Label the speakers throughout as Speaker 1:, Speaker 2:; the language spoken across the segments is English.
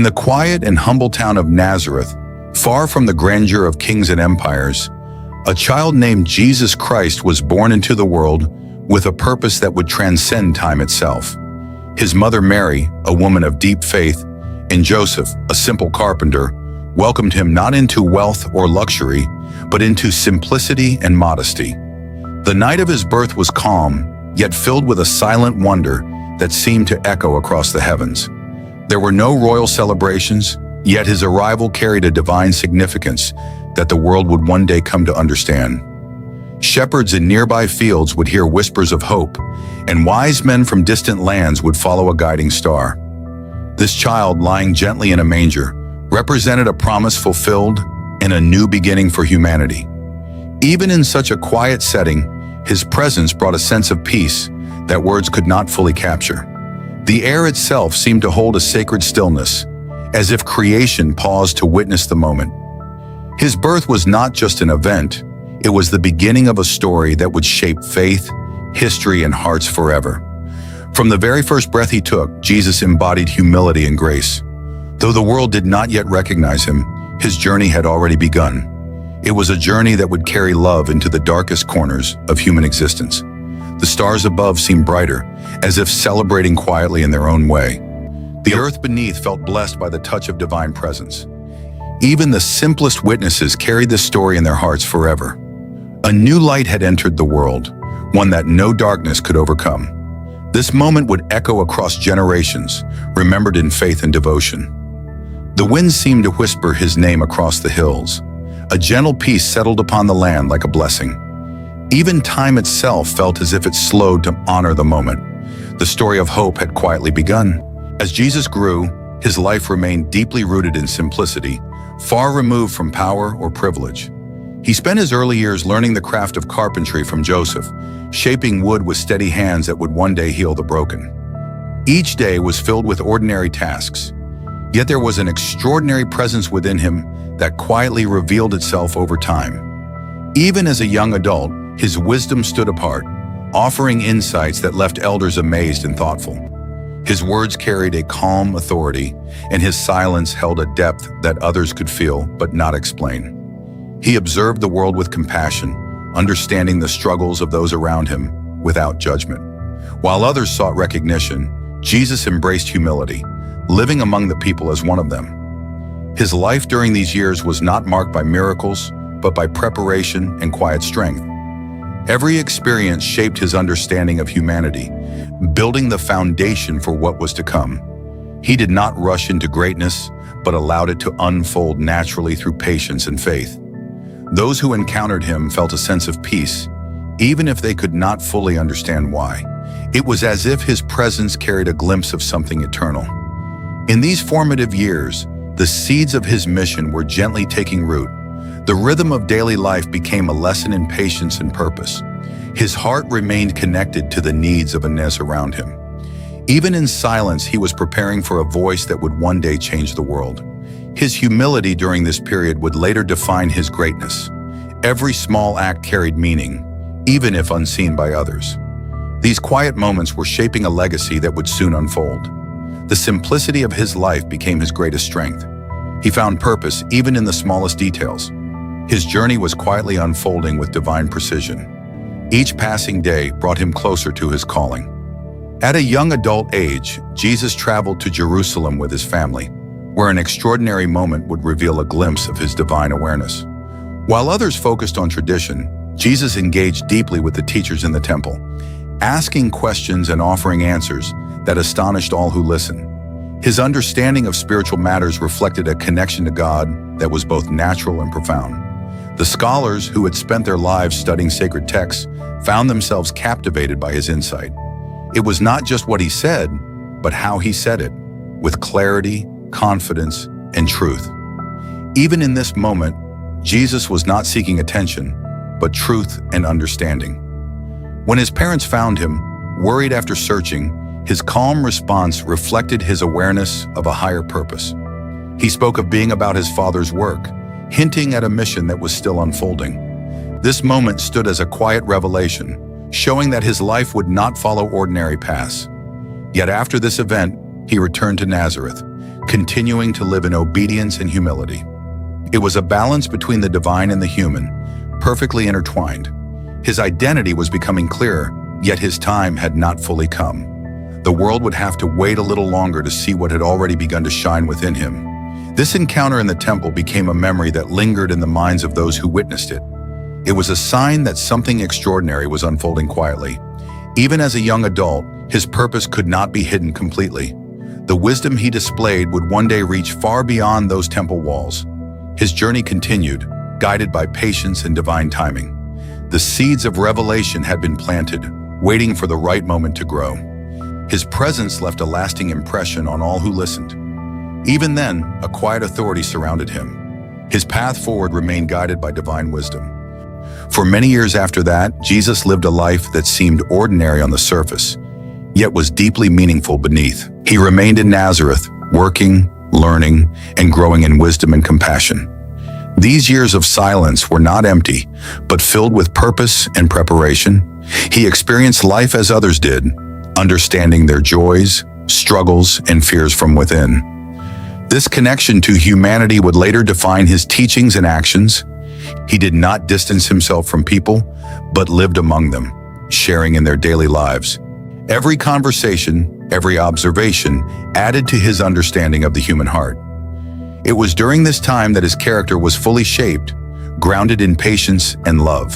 Speaker 1: the quiet and humble town of Nazareth, far from the grandeur of kings and empires, a child named Jesus Christ was born into the world with a purpose that would transcend time itself. His mother Mary, a woman of deep faith, and Joseph, a simple carpenter, welcomed him not into wealth or luxury, but into simplicity and modesty. The night of his birth was calm, yet filled with a silent wonder that seemed to echo across the heavens. There were no royal celebrations, yet his arrival carried a divine significance that the world would one day come to understand. Shepherds in nearby fields would hear whispers of hope, and wise men from distant lands would follow a guiding star. This child, lying gently in a manger, represented a promise fulfilled and a new beginning for humanity. Even in such a quiet setting, his presence brought a sense of peace that words could not fully capture. The air itself seemed to hold a sacred stillness, as if creation paused to witness the moment. His birth was not just an event, it was the beginning of a story that would shape faith, history, and hearts forever. From the very first breath he took, Jesus embodied humility and grace. Though the world did not yet recognize him, his journey had already begun. It was a journey that would carry love into the darkest corners of human existence. The stars above seemed brighter, as if celebrating quietly in their own way. The earth beneath felt blessed by the touch of divine presence. Even the simplest witnesses carried this story in their hearts forever. A new light had entered the world, one that no darkness could overcome. This moment would echo across generations, remembered in faith and devotion. The wind seemed to whisper his name across the hills. A gentle peace settled upon the land like a blessing. Even time itself felt as if it slowed to honor the moment. The story of hope had quietly begun. As Jesus grew, his life remained deeply rooted in simplicity, far removed from power or privilege. He spent his early years learning the craft of carpentry from Joseph, shaping wood with steady hands that would one day heal the broken. Each day was filled with ordinary tasks, yet there was an extraordinary presence within him that quietly revealed itself over time. Even as a young adult, his wisdom stood apart, offering insights that left elders amazed and thoughtful. His words carried a calm authority, and his silence held a depth that others could feel but not explain. He observed the world with compassion, understanding the struggles of those around him without judgment. While others sought recognition, Jesus embraced humility, living among the people as one of them. His life during these years was not marked by miracles, but by preparation and quiet strength. Every experience shaped his understanding of humanity, building the foundation for what was to come. He did not rush into greatness, but allowed it to unfold naturally through patience and faith. Those who encountered him felt a sense of peace, even if they could not fully understand why. It was as if his presence carried a glimpse of something eternal. In these formative years, the seeds of his mission were gently taking root. The rhythm of daily life became a lesson in patience and purpose. His heart remained connected to the needs of those around him. Even in silence, he was preparing for a voice that would one day change the world. His humility during this period would later define his greatness. Every small act carried meaning, even if unseen by others. These quiet moments were shaping a legacy that would soon unfold. The simplicity of his life became his greatest strength. He found purpose even in the smallest details. His journey was quietly unfolding with divine precision. Each passing day brought him closer to his calling. At a young adult age, Jesus traveled to Jerusalem with his family, where an extraordinary moment would reveal a glimpse of his divine awareness. While others focused on tradition, Jesus engaged deeply with the teachers in the temple, asking questions and offering answers that astonished all who listened. His understanding of spiritual matters reflected a connection to God that was both natural and profound. The scholars who had spent their lives studying sacred texts found themselves captivated by his insight. It was not just what he said, but how he said it, with clarity, confidence, and truth. Even in this moment, Jesus was not seeking attention, but truth and understanding. When his parents found him, worried after searching, his calm response reflected his awareness of a higher purpose. He spoke of being about his Father's work, hinting at a mission that was still unfolding. This moment stood as a quiet revelation, showing that his life would not follow ordinary paths. Yet after this event, he returned to Nazareth, continuing to live in obedience and humility. It was a balance between the divine and the human, perfectly intertwined. His identity was becoming clearer, yet his time had not fully come. The world would have to wait a little longer to see what had already begun to shine within him. This encounter in the temple became a memory that lingered in the minds of those who witnessed it. It was a sign that something extraordinary was unfolding quietly. Even as a young adult, his purpose could not be hidden completely. The wisdom he displayed would one day reach far beyond those temple walls. His journey continued, guided by patience and divine timing. The seeds of revelation had been planted, waiting for the right moment to grow. His presence left a lasting impression on all who listened. Even then, a quiet authority surrounded him. His path forward remained guided by divine wisdom. For many years after that, Jesus lived a life that seemed ordinary on the surface, yet was deeply meaningful beneath. He remained in Nazareth, working, learning, and growing in wisdom and compassion. These years of silence were not empty, but filled with purpose and preparation. He experienced life as others did, understanding their joys, struggles, and fears from within. This connection to humanity would later define his teachings and actions. He did not distance himself from people, but lived among them, sharing in their daily lives. Every conversation, every observation added to his understanding of the human heart. It was during this time that his character was fully shaped, grounded in patience and love.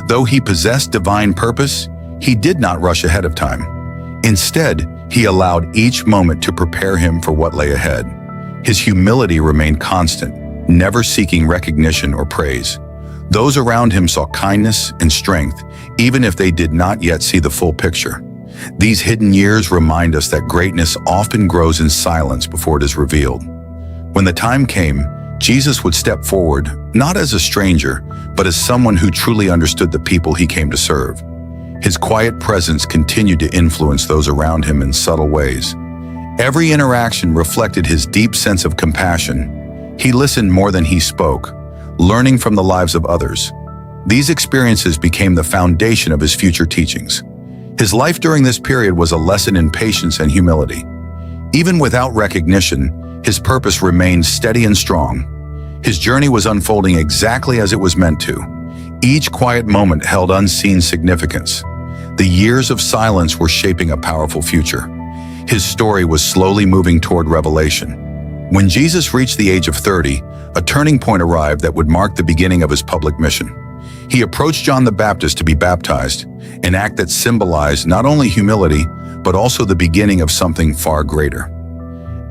Speaker 1: Though he possessed divine purpose, he did not rush ahead of time. Instead, he allowed each moment to prepare him for what lay ahead. His humility remained constant, never seeking recognition or praise. Those around him saw kindness and strength, even if they did not yet see the full picture. These hidden years remind us that greatness often grows in silence before it is revealed. When the time came, Jesus would step forward, not as a stranger, but as someone who truly understood the people he came to serve. His quiet presence continued to influence those around him in subtle ways. Every interaction reflected his deep sense of compassion. He listened more than he spoke, learning from the lives of others. These experiences became the foundation of his future teachings. His life during this period was a lesson in patience and humility. Even without recognition, his purpose remained steady and strong. His journey was unfolding exactly as it was meant to. Each quiet moment held unseen significance. The years of silence were shaping a powerful future. His story was slowly moving toward revelation. When Jesus reached the age of 30, a turning point arrived that would mark the beginning of his public mission. He approached John the Baptist to be baptized, an act that symbolized not only humility, but also the beginning of something far greater.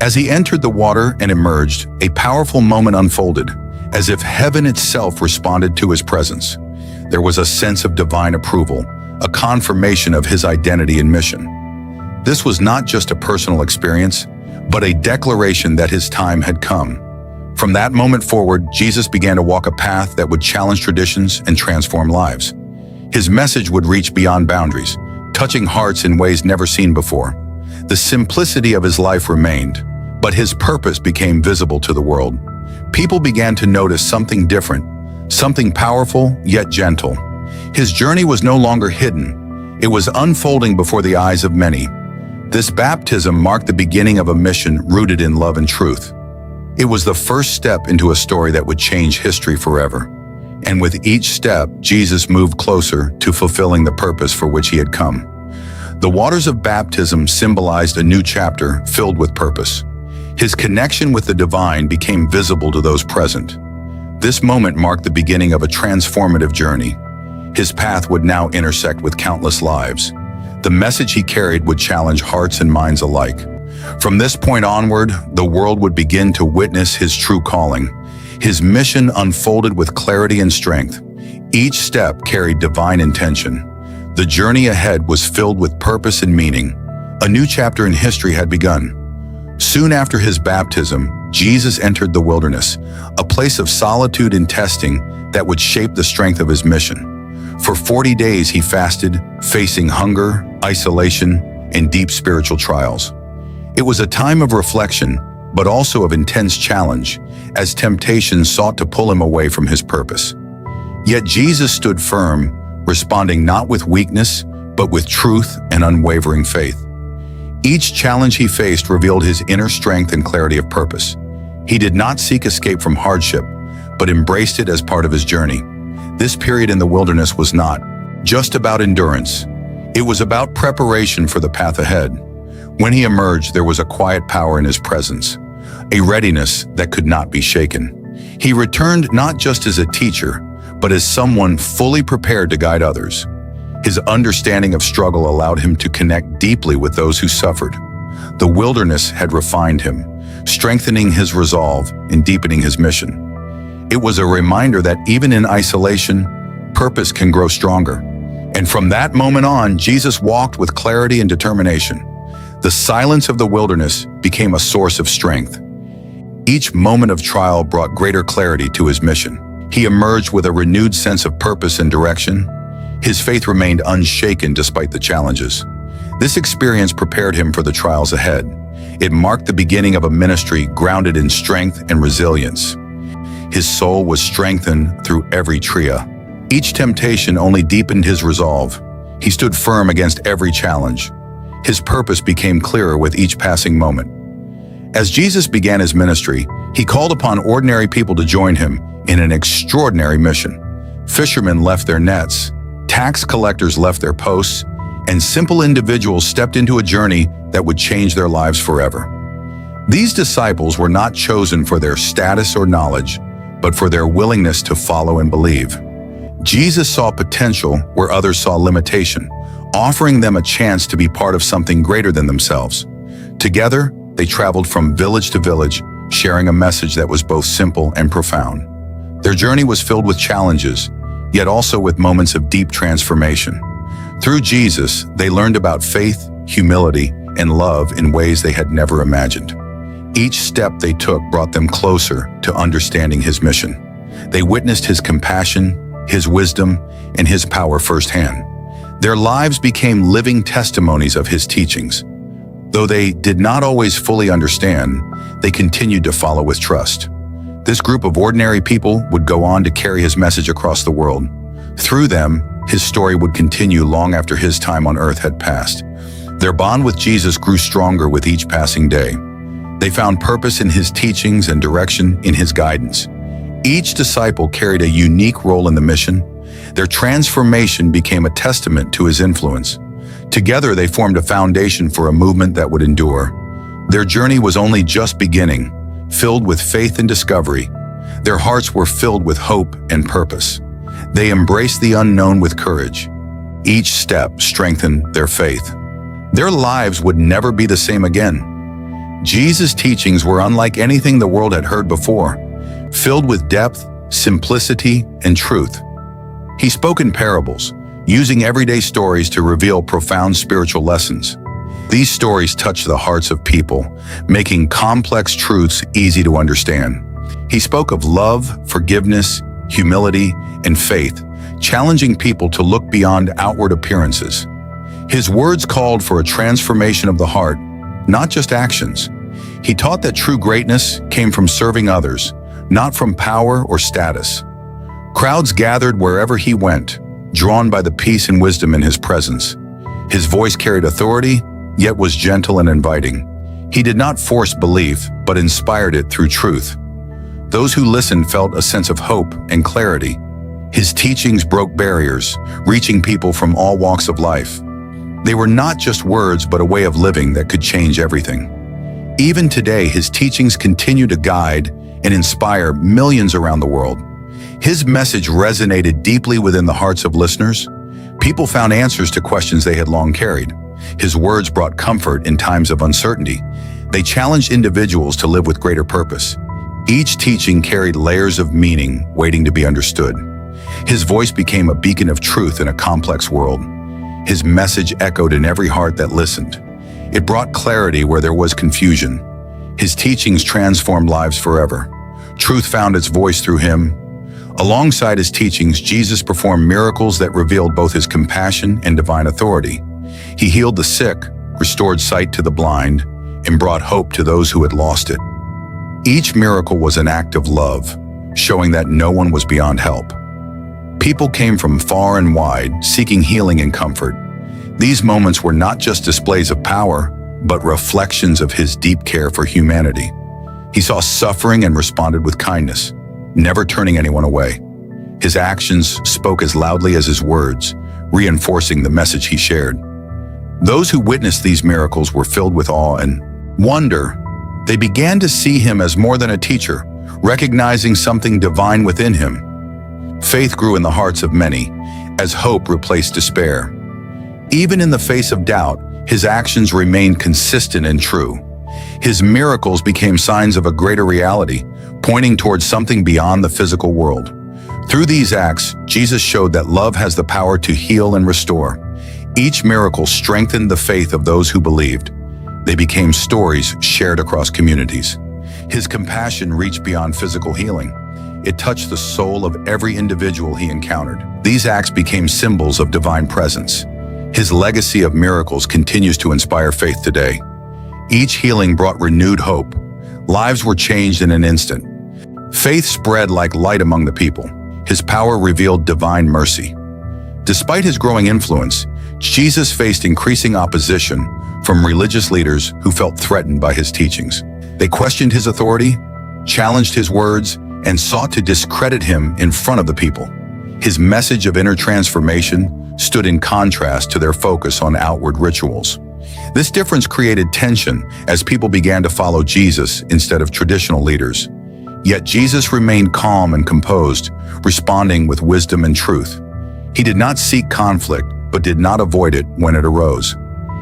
Speaker 1: As he entered the water and emerged, a powerful moment unfolded, as if heaven itself responded to his presence. There was a sense of divine approval, a confirmation of his identity and mission. This was not just a personal experience, but a declaration that his time had come. From that moment forward, Jesus began to walk a path that would challenge traditions and transform lives. His message would reach beyond boundaries, touching hearts in ways never seen before. The simplicity of his life remained, but his purpose became visible to the world. People began to notice something different, something powerful yet gentle. His journey was no longer hidden. It was unfolding before the eyes of many. This baptism marked the beginning of a mission rooted in love and truth. It was the first step into a story that would change history forever. And with each step, Jesus moved closer to fulfilling the purpose for which he had come. The waters of baptism symbolized a new chapter filled with purpose. His connection with the divine became visible to those present. This moment marked the beginning of a transformative journey. His path would now intersect with countless lives. The message he carried would challenge hearts and minds alike. From this point onward, the world would begin to witness his true calling. His mission unfolded with clarity and strength. Each step carried divine intention. The journey ahead was filled with purpose and meaning. A new chapter in history had begun. Soon after his baptism, Jesus entered the wilderness, a place of solitude and testing that would shape the strength of his mission. For 40 days he fasted, facing hunger, isolation, and deep spiritual trials. It was a time of reflection, but also of intense challenge, as temptation sought to pull him away from his purpose. Yet Jesus stood firm, responding not with weakness, but with truth and unwavering faith. Each challenge he faced revealed his inner strength and clarity of purpose. He did not seek escape from hardship, but embraced it as part of his journey. This period in the wilderness was not just about endurance. It was about preparation for the path ahead. When he emerged, there was a quiet power in his presence, a readiness that could not be shaken. He returned not just as a teacher, but as someone fully prepared to guide others. His understanding of struggle allowed him to connect deeply with those who suffered. The wilderness had refined him, strengthening his resolve and deepening his mission. It was a reminder that even in isolation, purpose can grow stronger. And from that moment on, Jesus walked with clarity and determination. The silence of the wilderness became a source of strength. Each moment of trial brought greater clarity to his mission. He emerged with a renewed sense of purpose and direction. His faith remained unshaken despite the challenges. This experience prepared him for the trials ahead. It marked the beginning of a ministry grounded in strength and resilience. His soul was strengthened through every trial. Each temptation only deepened his resolve. He stood firm against every challenge. His purpose became clearer with each passing moment. As Jesus began his ministry, he called upon ordinary people to join him in an extraordinary mission. Fishermen left their nets, tax collectors left their posts, and simple individuals stepped into a journey that would change their lives forever. These disciples were not chosen for their status or knowledge, but for their willingness to follow and believe. Jesus saw potential where others saw limitation, offering them a chance to be part of something greater than themselves. Together, they traveled from village to village, sharing a message that was both simple and profound. Their journey was filled with challenges, yet also with moments of deep transformation. Through Jesus, they learned about faith, humility, and love in ways they had never imagined. Each step they took brought them closer to understanding his mission. They witnessed his compassion, his wisdom, and his power firsthand. Their lives became living testimonies of his teachings. Though they did not always fully understand, they continued to follow with trust. This group of ordinary people would go on to carry his message across the world. Through them, his story would continue long after his time on earth had passed. Their bond with Jesus grew stronger with each passing day. They found purpose in his teachings and direction in his guidance. Each disciple carried a unique role in the mission. Their transformation became a testament to his influence. Together, they formed a foundation for a movement that would endure. Their journey was only just beginning, filled with faith and discovery. Their hearts were filled with hope and purpose. They embraced the unknown with courage. Each step strengthened their faith. Their lives would never be the same again. Jesus' teachings were unlike anything the world had heard before, filled with depth, simplicity, and truth. He spoke in parables, using everyday stories to reveal profound spiritual lessons. These stories touched the hearts of people, making complex truths easy to understand. He spoke of love, forgiveness, humility, and faith, challenging people to look beyond outward appearances. His words called for a transformation of the heart, not just actions. He taught that true greatness came from serving others, not from power or status. Crowds gathered wherever he went, drawn by the peace and wisdom in his presence. His voice carried authority, yet was gentle and inviting. He did not force belief, but inspired it through truth. Those who listened felt a sense of hope and clarity. His teachings broke barriers, reaching people from all walks of life. They were not just words, but a way of living that could change everything. Even today, his teachings continue to guide and inspire millions around the world. His message resonated deeply within the hearts of listeners. People found answers to questions they had long carried. His words brought comfort in times of uncertainty. They challenged individuals to live with greater purpose. Each teaching carried layers of meaning waiting to be understood. His voice became a beacon of truth in a complex world. His message echoed in every heart that listened. It brought clarity where there was confusion. His teachings transformed lives forever. Truth found its voice through him. Alongside his teachings, Jesus performed miracles that revealed both his compassion and divine authority. He healed the sick, restored sight to the blind, and brought hope to those who had lost it. Each miracle was an act of love, showing that no one was beyond help. People came from far and wide, seeking healing and comfort. These moments were not just displays of power, but reflections of his deep care for humanity. He saw suffering and responded with kindness, never turning anyone away. His actions spoke as loudly as his words, reinforcing the message he shared. Those who witnessed these miracles were filled with awe and wonder. They began to see him as more than a teacher, recognizing something divine within him. Faith grew in the hearts of many, as hope replaced despair. Even in the face of doubt, his actions remained consistent and true. His miracles became signs of a greater reality, pointing towards something beyond the physical world. Through these acts, Jesus showed that love has the power to heal and restore. Each miracle strengthened the faith of those who believed. They became stories shared across communities. His compassion reached beyond physical healing. It touched the soul of every individual he encountered. These acts became symbols of divine presence. His legacy of miracles continues to inspire faith today. Each healing brought renewed hope. Lives were changed in an instant. Faith spread like light among the people. His power revealed divine mercy. Despite his growing influence, Jesus faced increasing opposition from religious leaders who felt threatened by his teachings. They questioned his authority, challenged his words, and sought to discredit him in front of the people. His message of inner transformation stood in contrast to their focus on outward rituals. This difference created tension as people began to follow Jesus instead of traditional leaders. Yet Jesus remained calm and composed, responding with wisdom and truth. He did not seek conflict, but did not avoid it when it arose.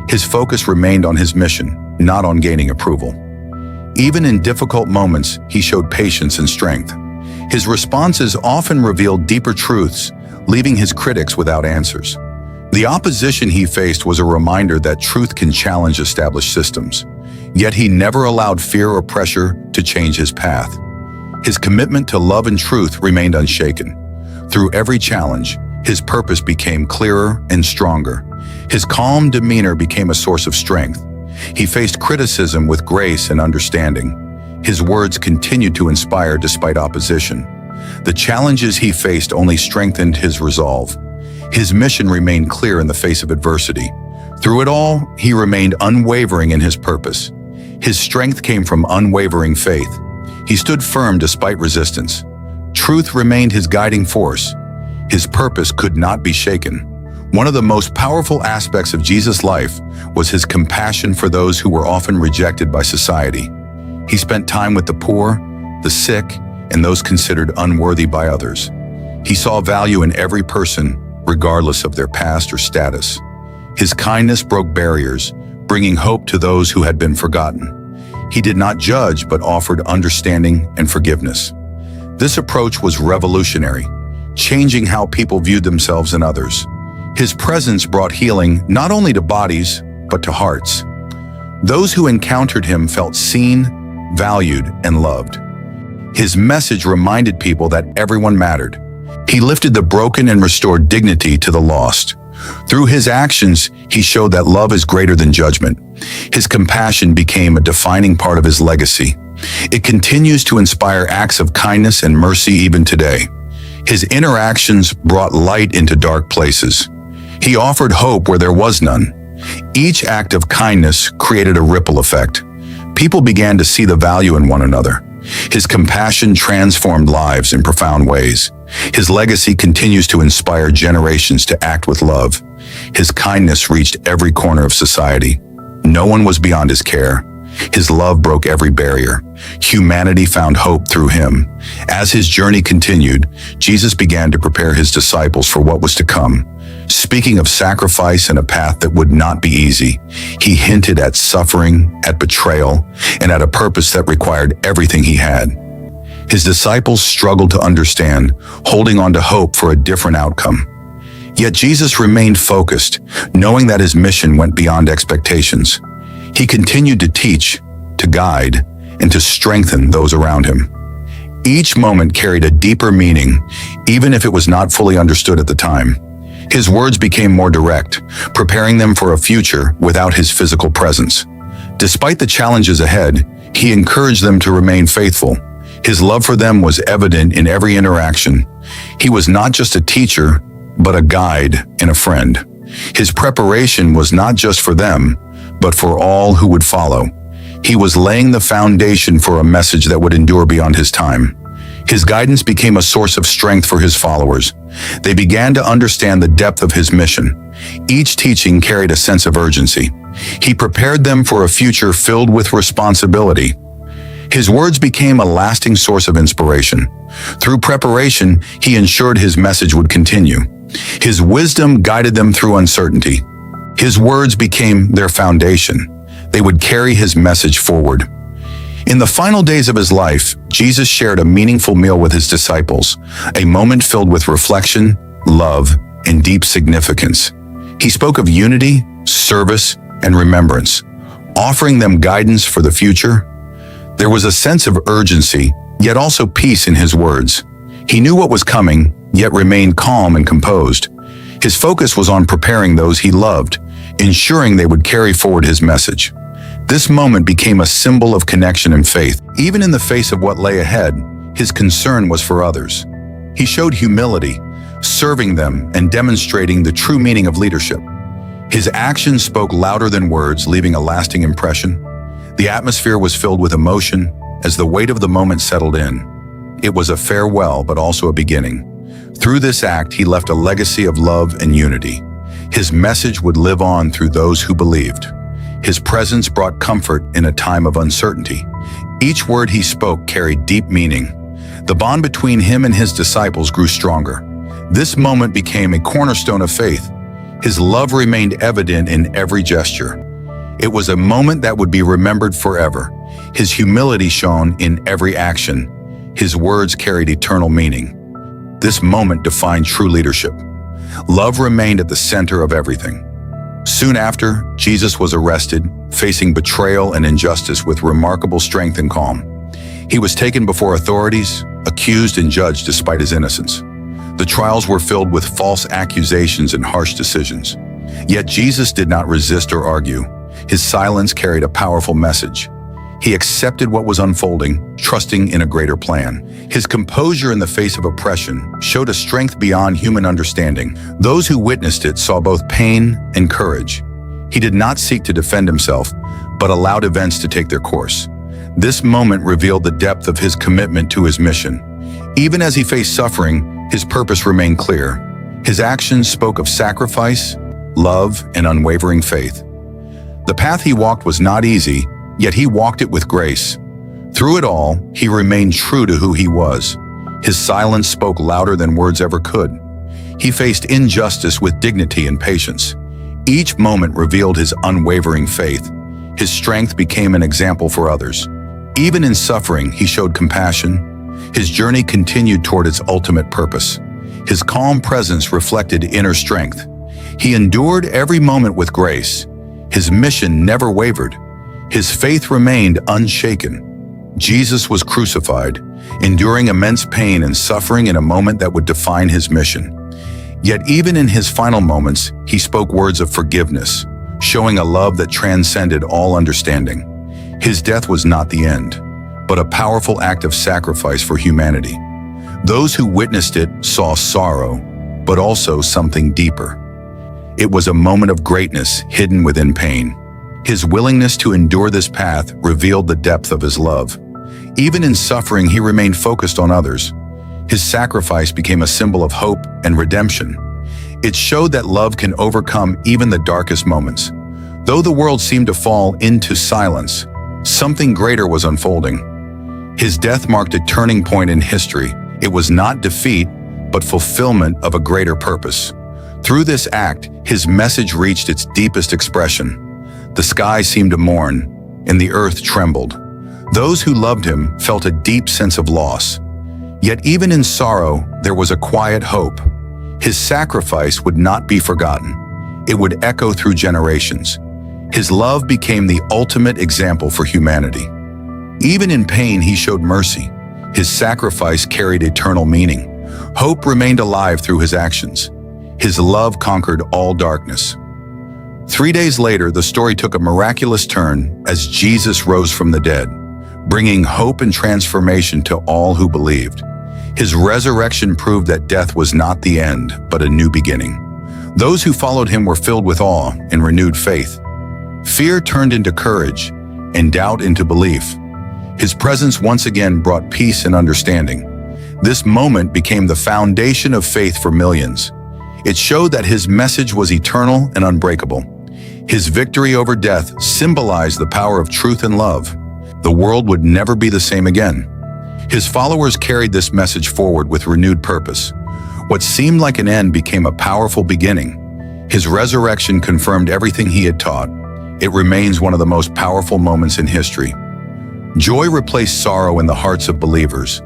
Speaker 1: His focus remained on his mission, not on gaining approval. Even in difficult moments, he showed patience and strength. His responses often revealed deeper truths, leaving his critics without answers. The opposition he faced was a reminder that truth can challenge established systems. Yet he never allowed fear or pressure to change his path. His commitment to love and truth remained unshaken. Through every challenge, his purpose became clearer and stronger. His calm demeanor became a source of strength. He faced criticism with grace and understanding. His words continued to inspire despite opposition. The challenges he faced only strengthened his resolve. His mission remained clear in the face of adversity. Through it all, he remained unwavering in his purpose. His strength came from unwavering faith. He stood firm despite resistance. Truth remained his guiding force. His purpose could not be shaken. One of the most powerful aspects of Jesus' life was his compassion for those who were often rejected by society. He spent time with the poor, the sick, and those considered unworthy by others. He saw value in every person, regardless of their past or status. His kindness broke barriers, bringing hope to those who had been forgotten. He did not judge, but offered understanding and forgiveness. This approach was revolutionary, changing how people viewed themselves and others. His presence brought healing not only to bodies, but to hearts. Those who encountered him felt seen, valued, and loved. His message reminded people that everyone mattered. He lifted the broken and restored dignity to the lost. Through his actions, he showed that love is greater than judgment. His compassion became a defining part of his legacy. It continues to inspire acts of kindness and mercy even today. His interactions brought light into dark places. He offered hope where there was none. Each act of kindness created a ripple effect. People began to see the value in one another. His compassion transformed lives in profound ways. His legacy continues to inspire generations to act with love. His kindness reached every corner of society. No one was beyond his care. His love broke every barrier. Humanity found hope through him. As his journey continued, Jesus began to prepare his disciples for what was to come. Speaking of sacrifice and a path that would not be easy, he hinted at suffering, at betrayal, and at a purpose that required everything he had. His disciples struggled to understand, holding on to hope for a different outcome. Yet Jesus remained focused, knowing that his mission went beyond expectations. He continued to teach, to guide, and to strengthen those around him. Each moment carried a deeper meaning, even if it was not fully understood at the time. His words became more direct, preparing them for a future without his physical presence. Despite the challenges ahead, he encouraged them to remain faithful. His love for them was evident in every interaction. He was not just a teacher, but a guide and a friend. His preparation was not just for them, but for all who would follow. He was laying the foundation for a message that would endure beyond his time. His guidance became a source of strength for his followers. They began to understand the depth of his mission. Each teaching carried a sense of urgency. He prepared them for a future filled with responsibility. His words became a lasting source of inspiration. Through preparation, he ensured his message would continue. His wisdom guided them through uncertainty. His words became their foundation. They would carry his message forward. In the final days of his life, Jesus shared a meaningful meal with his disciples, a moment filled with reflection, love, and deep significance. He spoke of unity, service, and remembrance, offering them guidance for the future. There was a sense of urgency, yet also peace in his words. He knew what was coming, yet remained calm and composed. His focus was on preparing those he loved, ensuring they would carry forward his message. This moment became a symbol of connection and faith. Even in the face of what lay ahead, his concern was for others. He showed humility, serving them and demonstrating the true meaning of leadership. His actions spoke louder than words, leaving a lasting impression. The atmosphere was filled with emotion as the weight of the moment settled in. It was a farewell, but also a beginning. Through this act, he left a legacy of love and unity. His message would live on through those who believed. His presence brought comfort in a time of uncertainty. Each word he spoke carried deep meaning. The bond between him and his disciples grew stronger. This moment became a cornerstone of faith. His love remained evident in every gesture. It was a moment that would be remembered forever. His humility shone in every action. His words carried eternal meaning. This moment defined true leadership. Love remained at the center of everything. Soon after, Jesus was arrested, facing betrayal and injustice with remarkable strength and calm. He was taken before authorities, accused and judged despite his innocence. The trials were filled with false accusations and harsh decisions. Yet Jesus did not resist or argue. His silence carried a powerful message. He accepted what was unfolding, trusting in a greater plan. His composure in the face of oppression showed a strength beyond human understanding. Those who witnessed it saw both pain and courage. He did not seek to defend himself, but allowed events to take their course. This moment revealed the depth of his commitment to his mission. Even as he faced suffering, his purpose remained clear. His actions spoke of sacrifice, love, and unwavering faith. The path he walked was not easy, yet he walked it with grace. Through it all, he remained true to who he was. His silence spoke louder than words ever could. He faced injustice with dignity and patience. Each moment revealed his unwavering faith. His strength became an example for others. Even in suffering, he showed compassion. His journey continued toward its ultimate purpose. His calm presence reflected inner strength. He endured every moment with grace. His mission never wavered. His faith remained unshaken. Jesus was crucified, enduring immense pain and suffering in a moment that would define his mission. Yet even in his final moments, he spoke words of forgiveness, showing a love that transcended all understanding. His death was not the end, but a powerful act of sacrifice for humanity. Those who witnessed it saw sorrow, but also something deeper. It was a moment of greatness hidden within pain. His willingness to endure this path revealed the depth of his love. Even in suffering, he remained focused on others. His sacrifice became a symbol of hope and redemption. It showed that love can overcome even the darkest moments. Though the world seemed to fall into silence, something greater was unfolding. His death marked a turning point in history. It was not defeat, but fulfillment of a greater purpose. Through this act, his message reached its deepest expression. The sky seemed to mourn, and the earth trembled. Those who loved him felt a deep sense of loss. Yet even in sorrow, there was a quiet hope. His sacrifice would not be forgotten. It would echo through generations. His love became the ultimate example for humanity. Even in pain, he showed mercy. His sacrifice carried eternal meaning. Hope remained alive through his actions. His love conquered all darkness. 3 days later, the story took a miraculous turn as Jesus rose from the dead, bringing hope and transformation to all who believed. His resurrection proved that death was not the end, but a new beginning. Those who followed him were filled with awe and renewed faith. Fear turned into courage, and doubt into belief. His presence once again brought peace and understanding. This moment became the foundation of faith for millions. It showed that his message was eternal and unbreakable. His victory over death symbolized the power of truth and love. The world would never be the same again. His followers carried this message forward with renewed purpose. What seemed like an end became a powerful beginning. His resurrection confirmed everything he had taught. It remains one of the most powerful moments in history. Joy replaced sorrow in the hearts of believers.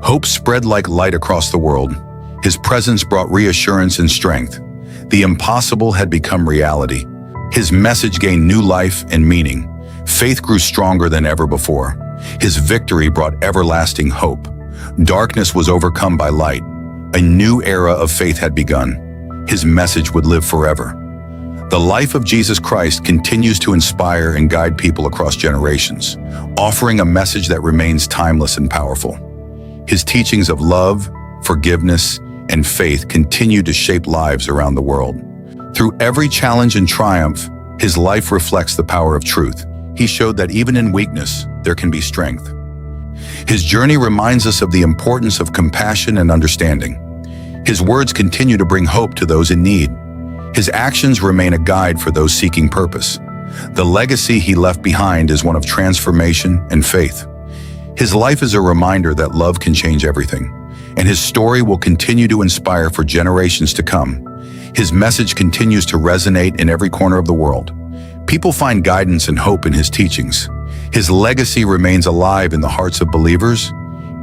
Speaker 1: Hope spread like light across the world. His presence brought reassurance and strength. The impossible had become reality. His message gained new life and meaning. Faith grew stronger than ever before. His victory brought everlasting hope. Darkness was overcome by light. A new era of faith had begun. His message would live forever. The life of Jesus Christ continues to inspire and guide people across generations, offering a message that remains timeless and powerful. His teachings of love, forgiveness, and faith continue to shape lives around the world. Through every challenge and triumph, his life reflects the power of truth. He showed that even in weakness, there can be strength. His journey reminds us of the importance of compassion and understanding. His words continue to bring hope to those in need. His actions remain a guide for those seeking purpose. The legacy he left behind is one of transformation and faith. His life is a reminder that love can change everything, and his story will continue to inspire for generations to come. His message continues to resonate in every corner of the world. People find guidance and hope in his teachings. His legacy remains alive in the hearts of believers.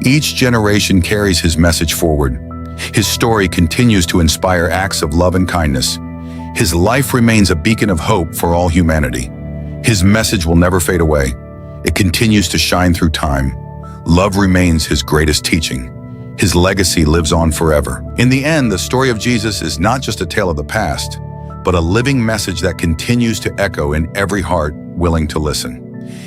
Speaker 1: Each generation carries his message forward. His story continues to inspire acts of love and kindness. His life remains a beacon of hope for all humanity. His message will never fade away. It continues to shine through time. Love remains his greatest teaching. His legacy lives on forever. In the end, the story of Jesus is not just a tale of the past, but a living message that continues to echo in every heart willing to listen.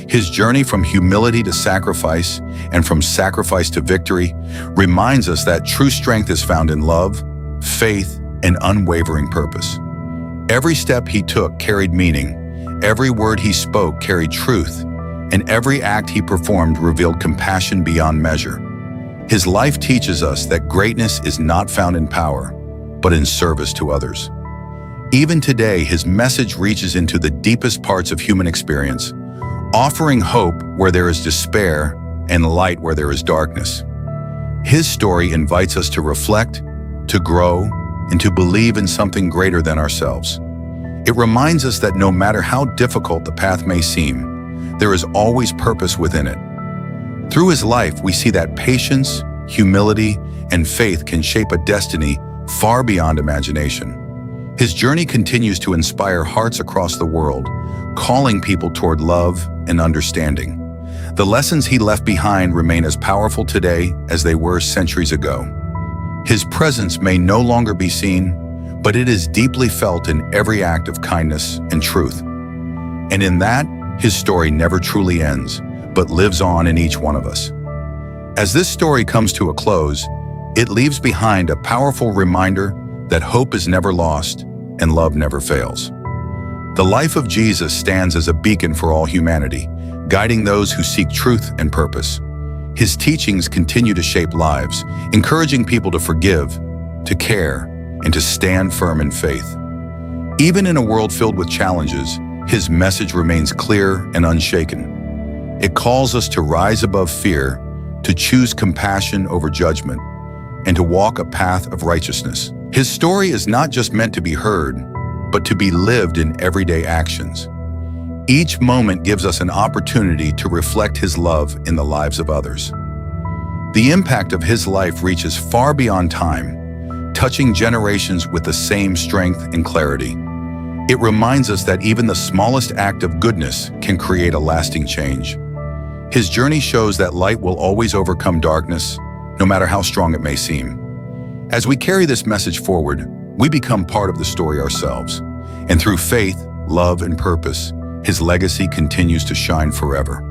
Speaker 1: His journey from humility to sacrifice and from sacrifice to victory reminds us that true strength is found in love, faith, and unwavering purpose. Every step he took carried meaning, every word he spoke carried truth, and every act he performed revealed compassion beyond measure. His life teaches us that greatness is not found in power, but in service to others. Even today, his message reaches into the deepest parts of human experience, offering hope where there is despair and light where there is darkness. His story invites us to reflect, to grow, and to believe in something greater than ourselves. It reminds us that no matter how difficult the path may seem, there is always purpose within it. Through his life, we see that patience, humility, and faith can shape a destiny far beyond imagination. His journey continues to inspire hearts across the world, calling people toward love and understanding. The lessons he left behind remain as powerful today as they were centuries ago. His presence may no longer be seen, but it is deeply felt in every act of kindness and truth. And in that, his story never truly ends, but lives on in each one of us. As this story comes to a close, it leaves behind a powerful reminder that hope is never lost and love never fails. The life of Jesus stands as a beacon for all humanity, guiding those who seek truth and purpose. His teachings continue to shape lives, encouraging people to forgive, to care, and to stand firm in faith. Even in a world filled with challenges, his message remains clear and unshaken. It calls us to rise above fear, to choose compassion over judgment, and to walk a path of righteousness. His story is not just meant to be heard, but to be lived in everyday actions. Each moment gives us an opportunity to reflect his love in the lives of others. The impact of his life reaches far beyond time, touching generations with the same strength and clarity. It reminds us that even the smallest act of goodness can create a lasting change. His journey shows that light will always overcome darkness, no matter how strong it may seem. As we carry this message forward, we become part of the story ourselves. And through faith, love, and purpose, his legacy continues to shine forever.